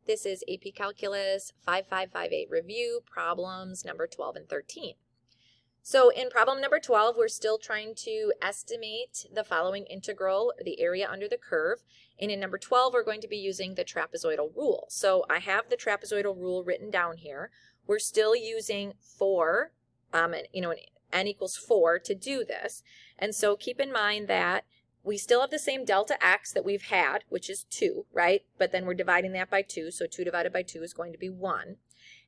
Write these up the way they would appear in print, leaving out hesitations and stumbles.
This is AP Calculus 5.8 Review, problems number 12 and 13. So in problem number 12, we're still trying to estimate the following integral, the area under the curve. And in number 12, we're going to be using the trapezoidal rule. So I have the trapezoidal rule written down here. We're still using 4, n equals 4 to do this. And so keep in mind that we still have the same delta x that we've had, which is 2, right? But then we're dividing that by 2, so 2 divided by 2 is going to be 1.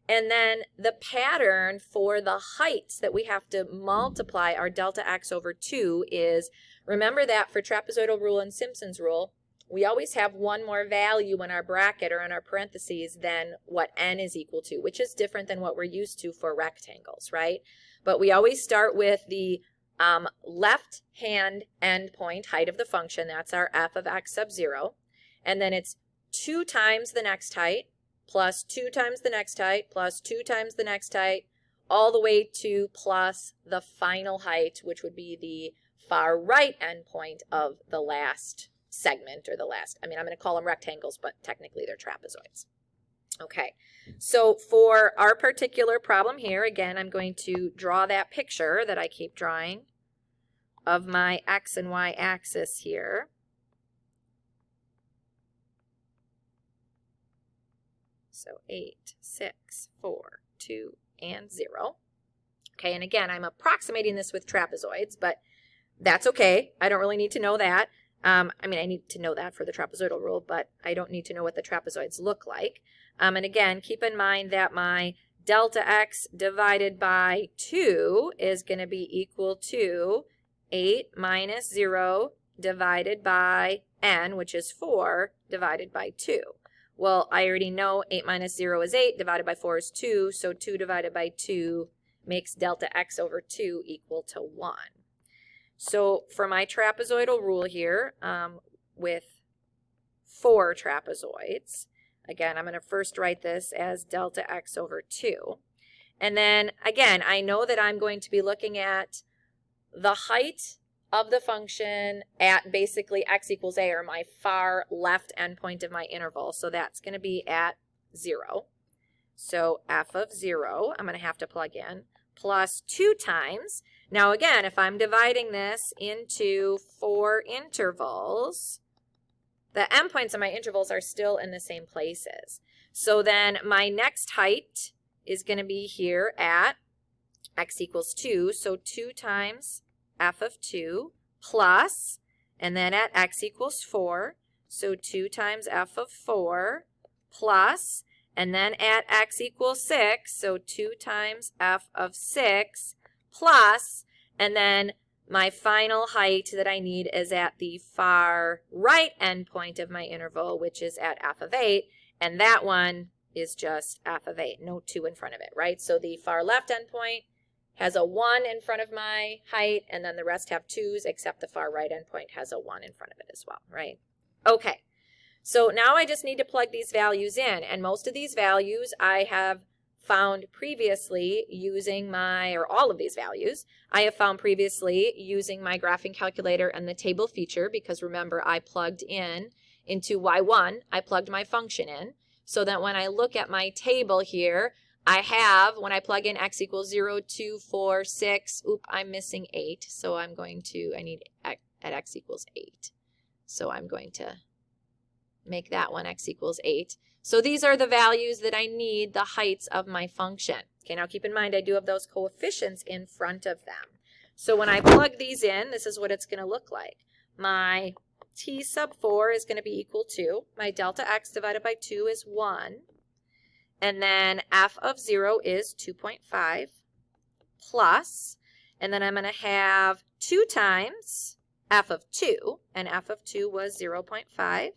And then the pattern for the heights that we have to multiply our delta x over 2 is, remember that for trapezoidal rule and Simpson's rule, we always have one more value in our bracket or in our parentheses than what n is equal to, which is different than what we're used to for rectangles, right? But we always start with the left-hand endpoint, height of the function, that's our f of x sub 0. And then it's 2 times the next height, plus 2 times the next height, plus 2 times the next height, all the way to plus the final height, which would be the far right endpoint of the last segment, or the last, I'm going to call them rectangles, but technically they're trapezoids. Okay, so for our particular problem here, again, I'm going to draw that picture that I keep drawing of my x and y axis here. So 8, 6, 4, 2, and 0. Okay, and again, I'm approximating this with trapezoids, but that's okay. I don't really need to know that. I need to know that for the trapezoidal rule, but I don't need to know what the trapezoids look like. And again, keep in mind that my delta x divided by 2 is going to be equal to 8 minus 0 divided by n, which is 4, divided by 2. Well, I already know 8 minus 0 is 8, divided by 4 is 2, so 2 divided by 2 makes delta x over 2 equal to 1. So for my trapezoidal rule here, with 4 trapezoids, again, I'm going to first write this as delta x over 2. And then, again, I know that I'm going to be looking at the height of the function at basically x equals a, or my far left endpoint of my interval. So that's going to be at 0. So f of 0, I'm going to have to plug in, plus 2 times. Now again, if I'm dividing this into 4 intervals, the endpoints of my intervals are still in the same places. So then my next height is going to be here at x equals 2. So 2 times f of 2 plus, and then at x equals 4. So 2 times f of 4 plus, and then at x equals 6. So 2 times f of 6 plus, and then my final height that I need is at the far right endpoint of my interval, which is at f of 8, and that one is just f of 8, no 2 in front of it, right? So the far left endpoint has a 1 in front of my height, and then the rest have 2's, except the far right endpoint has a 1 in front of it as well, right? Okay, so now I just need to plug these values in, and most of these values I have found previously using or all of these values, I have found previously using my graphing calculator and the table feature, because remember, I plugged into y1, I plugged my function in, so that when I look at my table here, I have, when I plug in x equals 0, 2, 4, 6, I'm missing 8, so I need at x equals 8. So I'm going to make that one x equals 8. So these are the values that I need, the heights of my function. Okay, now keep in mind I do have those coefficients in front of them. So when I plug these in, this is what it's going to look like. My t sub 4 is going to be equal to, my delta x divided by 2 is 1. And then f of 0 is 2.5 plus, and then I'm going to have 2 times f of 2, and f of 2 was 0.5,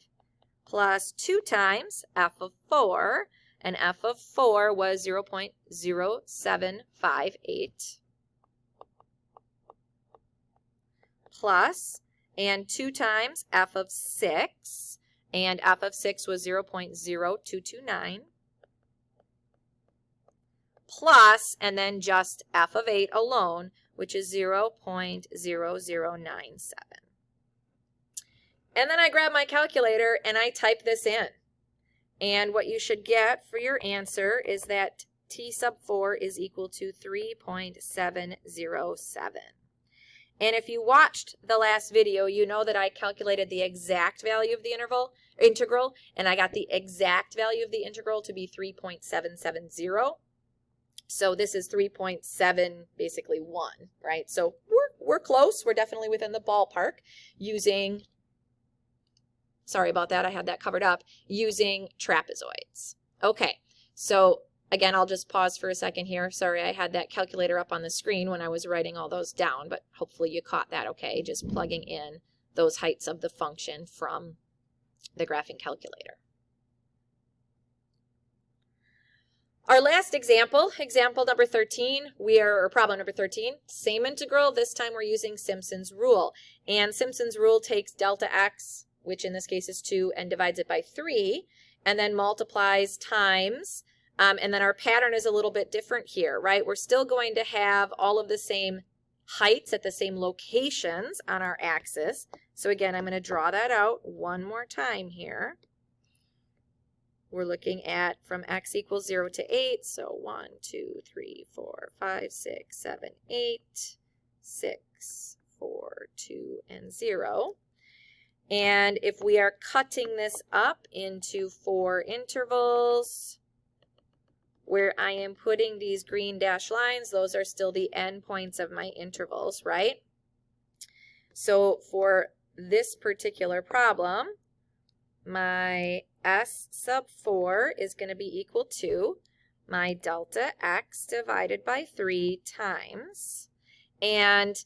plus 2 times f of 4, and f of 4 was 0.0758, plus, and 2 times f of 6, and f of 6 was 0.0229, plus, and then just f of 8 alone, which is 0.0097. And then I grab my calculator and I type this in. And what you should get for your answer is that t sub 4 is equal to 3.707. And if you watched the last video, you know that I calculated the exact value of the integral, and I got the exact value of the integral to be 3.770. So this is 3.7, basically 1, right? So we're close. We're definitely within the ballpark using, sorry about that, I had that covered up, using trapezoids. Okay, so again, I'll just pause for a second here. Sorry, I had that calculator up on the screen when I was writing all those down, but hopefully you caught that okay, just plugging in those heights of the function from the graphing calculator. Our last example, example number 13, or problem number 13, same integral. This time we're using Simpson's rule. And Simpson's rule takes delta x, which in this case is 2, and divides it by 3, and then multiplies times. And then our pattern is a little bit different here, right? We're still going to have all of the same heights at the same locations on our axis. So again, I'm going to draw that out one more time here. We're looking at from x equals 0 to 8. So 1, 2, 3, 4, 5, 6, 7, 8, 6, 4, 2, and 0. And if we are cutting this up into 4 intervals, where I am putting these green dashed lines, those are still the endpoints of my intervals, right? So for this particular problem, my s sub 4 is going to be equal to my delta x divided by 3 times, and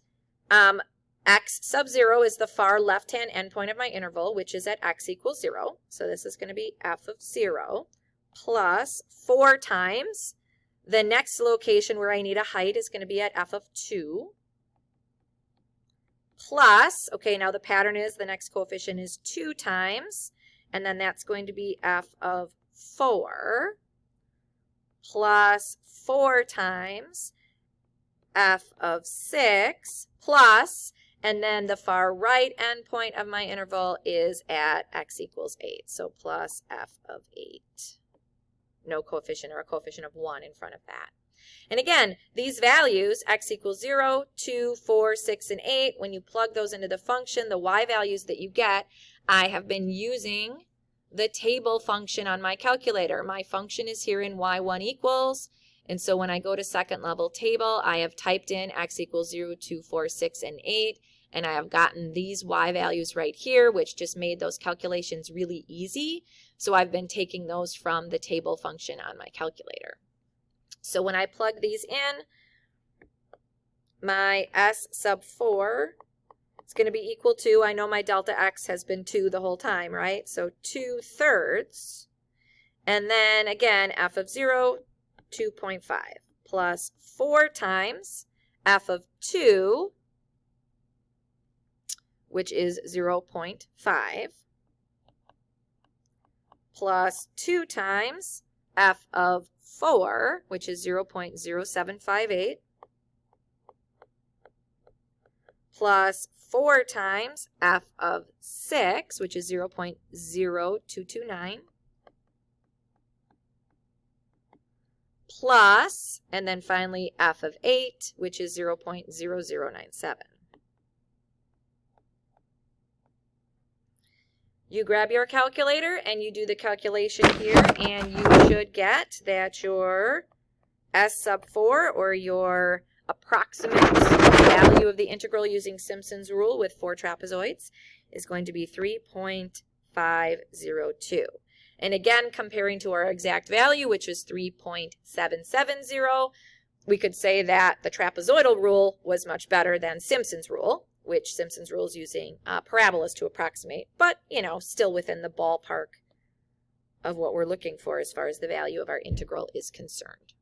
x sub 0 is the far left-hand endpoint of my interval, which is at x equals 0. So this is going to be f of 0. Plus 4 times the next location where I need a height is going to be at f of 2. Plus, okay, now the pattern is the next coefficient is 2 times, and then that's going to be f of 4 plus 4 times f of 6 plus, and then the far right endpoint of my interval is at x equals 8, so plus f of 8. No coefficient or a coefficient of 1 in front of that. And again, these values, x equals 0, 2, 4, 6, and 8, when you plug those into the function, the y values that you get, I have been using the table function on my calculator. My function is here in y1 equals, and so when I go to second level table, I have typed in x equals 0, 2, 4, 6, and 8, and I have gotten these y values right here, which just made those calculations really easy. So I've been taking those from the table function on my calculator. So when I plug these in, my s sub 4 is going to be equal to, I know my delta x has been 2 the whole time, right? So 2/3. And then again, f of 0, 2.5 plus 4 times f of 2, which is 0.5, plus 2 times f of 4, which is 0.0758, plus 4 times f of 6, which is 0.0229, plus, and then finally f of 8, which is 0.0097. You grab your calculator and you do the calculation here, and you should get that your s sub 4, or your approximate value of the integral using Simpson's rule with 4 trapezoids, is going to be 3.502. And again, comparing to our exact value, which is 3.770, we could say that the trapezoidal rule was much better than Simpson's rule, which Simpson's rule is using parabolas to approximate, but, you know, still within the ballpark of what we're looking for as far as the value of our integral is concerned.